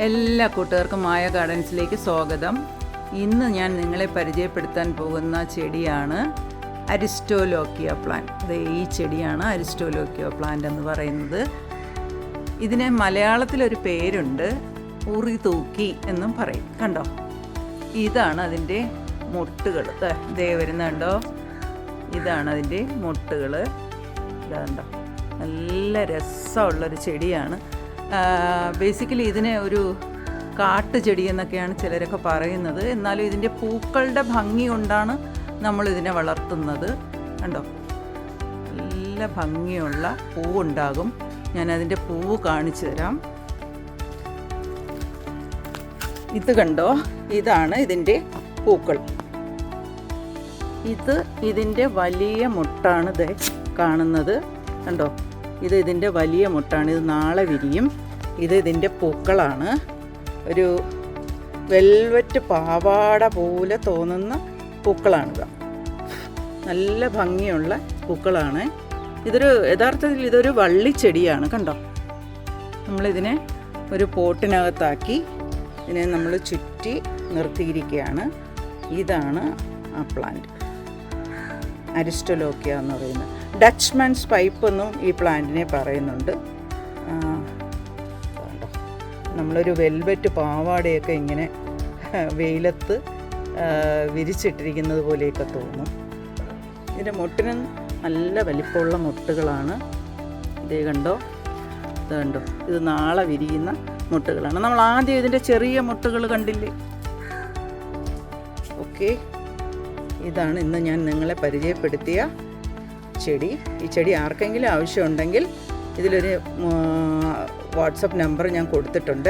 എല്ലാ കൂട്ടുകാർക്കും മായ ഗാർഡൻസിലേക്ക് സ്വാഗതം. ഇന്ന് ഞാൻ നിങ്ങളെ പരിചയപ്പെടുത്താൻ പോകുന്ന ചെടിയാണ് അരിസ്റ്റോലോക്കിയ പ്ലാന്റ്. ഈ ചെടിയാണ് അരിസ്റ്റോലോക്കിയ പ്ലാന്റ് എന്ന് പറയുന്നത്. ഇതിന് മലയാളത്തിലൊരു പേരുണ്ട്, ഉറി തൂക്കി എന്നും പറയും. കണ്ടോ, ഇതാണ് അതിൻ്റെ മൊട്ടുകൾ. ദേ വരുന്നുണ്ടോ, ഇതാണ് അതിൻ്റെ മൊട്ടുകൾ. ഇതാണ്ടോ, നല്ല രസമുള്ളൊരു ചെടിയാണ്. ബേസിക്കലി ഇതിനെ ഒരു കാട്ടുചെടി എന്നൊക്കെയാണ് ചിലരൊക്കെ പറയുന്നത്. എന്നാലും ഇതിൻ്റെ പൂക്കളുടെ ഭംഗി കൊണ്ടാണ് നമ്മളിതിനെ വളർത്തുന്നത്. കണ്ടോ, നല്ല ഭംഗിയുള്ള പൂവുണ്ടാകും. ഞാനതിൻ്റെ പൂവ് കാണിച്ചു തരാം. ഇത് കണ്ടോ, ഇതാണ് ഇതിൻ്റെ പൂക്കൾ. ഇതിൻ്റെ വലിയ മുട്ടാണ് ഇത് കാണുന്നത്. കണ്ടോ, ഇത് ഇതിൻ്റെ വലിയ മുട്ടാണ്. ഇത് നാളെ വിരിയും. ഇത് ഇതിൻ്റെ പൂക്കളാണ്. ഒരു വെൽവെറ്റ് പാവാട പോലെ തോന്നുന്ന പൂക്കളാണിത്. നല്ല ഭംഗിയുള്ള പൂക്കളാണ്. യഥാർത്ഥത്തിൽ ഇതൊരു വള്ളിച്ചെടിയാണ്. കണ്ടോ, നമ്മളിതിനെ ഒരു പോട്ടിനകത്താക്കി ഇതിനെ നമ്മൾ ചുറ്റി നിർത്തിയിരിക്കുകയാണ്. ഇതാണ് ആ പ്ലാന്റ്, അരിസ്റ്റോലോക്കിയ എന്ന് പറയുന്നത്. ഡച്ച്മാൻസ് പൈപ്പ് എന്നും ഈ പ്ലാന്റിനെ പറയുന്നുണ്ട്. നമ്മളൊരു വെൽവെറ്റ് പാവാടയൊക്കെ ഇങ്ങനെ വെയിലത്ത് വിരിച്ചിട്ടിരിക്കുന്നത് പോലെയൊക്കെ തോന്നും. ഇതിൻ്റെ മുട്ടിന് നല്ല വലിപ്പമുള്ള മുട്ടുകളാണ്. ഇതേ കണ്ടോ, ഇത് കണ്ടോ, ഇത് നാളെ വിരിയുന്ന മുട്ടുകളാണ്. നമ്മൾ ആദ്യം ഇതിൻ്റെ ചെറിയ മുട്ടുകൾ കണ്ടില്ലേ. ഓക്കെ, ഇതാണ് ഇന്ന് ഞാൻ നിങ്ങളെ പരിചയപ്പെടുത്തിയ ചെടി. ഈ ചെടി ആർക്കെങ്കിലും ആവശ്യമുണ്ടെങ്കിൽ ഇതിലൊരു വാട്സപ്പ് നമ്പർ ഞാൻ കൊടുത്തിട്ടുണ്ട്.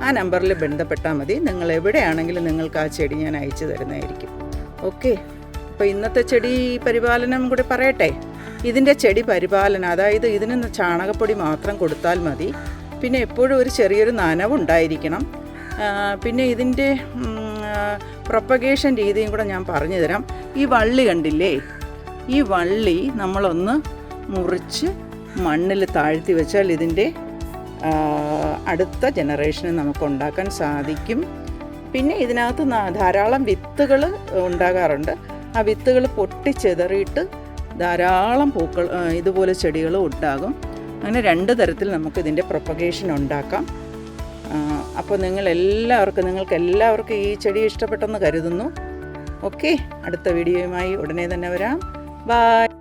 ആ നമ്പറിൽ ബന്ധപ്പെട്ടാൽ മതി. നിങ്ങൾ എവിടെയാണെങ്കിലും നിങ്ങൾക്ക് ആ ചെടി ഞാൻ അയച്ചു തരുന്നതായിരിക്കും. ഓക്കെ, അപ്പോൾ ഇന്നത്തെ ചെടി പരിപാലനം കൂടി പറയട്ടെ. ഇതിൻ്റെ ചെടി പരിപാലനം, അതായത് ഇതിന് ചാണകപ്പൊടി മാത്രം കൊടുത്താൽ മതി. പിന്നെ എപ്പോഴും ഒരു ചെറിയൊരു നനവുണ്ടായിരിക്കണം. പിന്നെ ഇതിൻ്റെ പ്രൊപ്പഗേഷൻ രീതിയും കൂടെ ഞാൻ പറഞ്ഞു തരാം. ഈ വള്ളി കണ്ടില്ലേ, ഈ വള്ളി നമ്മളൊന്ന് മുറിച്ച് മണ്ണിൽ താഴ്ത്തി വെച്ചാൽ ഇതിൻ്റെ അടുത്ത ജനറേഷന് നമുക്ക് ഉണ്ടാക്കാൻ സാധിക്കും. പിന്നെ ഇതിനകത്ത് ധാരാളം വിത്തുകൾ ഉണ്ടാകാറുണ്ട്. ആ വിത്തുകൾ പൊട്ടിച്ചെതറിയിട്ട് ധാരാളം പൂക്കൾ ഇതുപോലെ ചെടികൾ ഉണ്ടാകും. അങ്ങനെ രണ്ട് തരത്തിൽ നമുക്ക് ഇതിൻ്റെ പ്രൊപ്പഗേഷൻ ഉണ്ടാക്കാം. അപ്പോൾ നിങ്ങൾക്ക് എല്ലാവർക്കും ഈ ചെടി ഇഷ്ടപ്പെട്ടെന്ന് കരുതുന്നു. ഓക്കെ, അടുത്ത വീഡിയോയുമായി ഉടനെ തന്നെ വരാം. ബൈ.